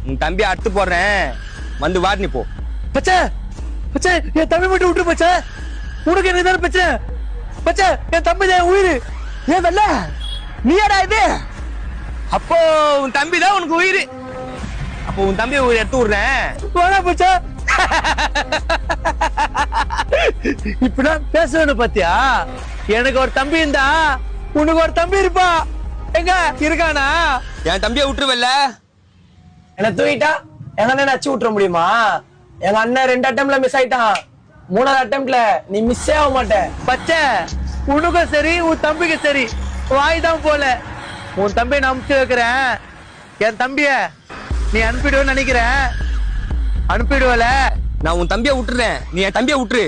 உன் தம்பியை அட்டு போடுறேன், வந்து வாடி நீ போ. பச்சை பச்சை, என் தம்பி மட்டும் விட்டு பச்சை. உனக்கு எனக்கு தானே பிரச்சனை பச்சை. என் தம்பி தான் உயிர். ஏன் வெல்ல நீயாடா இது? அப்போ உன் தம்பி தான் உனக்கு உயிர். அப்போ உன் தம்பியை உயிர் எடுத்து விடுறேன். வேணா பச்சை. இப்படிதான் பேசணும் பாத்தியா? எனக்கு ஒரு தம்பி இருந்தா உனக்கு ஒரு தம்பி இருப்பா. எங்க இருக்கானா? என் தம்பியை விட்டுருவல்ல? என்ன தூக்கிட்டா எங்க அண்ணன் அச்சு விட்டுற முடியுமா? எங்க அண்ணன் 2 அட்டம்ப்ட்ல மிஸ் ஆயிட்டான். 3வது அட்டம்ப்ட்ல நீ மிஸ்ஸே ஆக மாட்ட பச்சை. உனக்கும் சரி உன் தம்பிக்கு சரி வாய் தான் போல. உன் தம்பியை நான் அனுப்பிச்சு வைக்கிறேன். என் தம்பிய நீ அனுப்பிடுவேன்னு நினைக்கிறேன். அனுப்பிடுவல? நான் உன் தம்பியை விட்டுறேன், நீ என் தம்பியை விட்டுரு.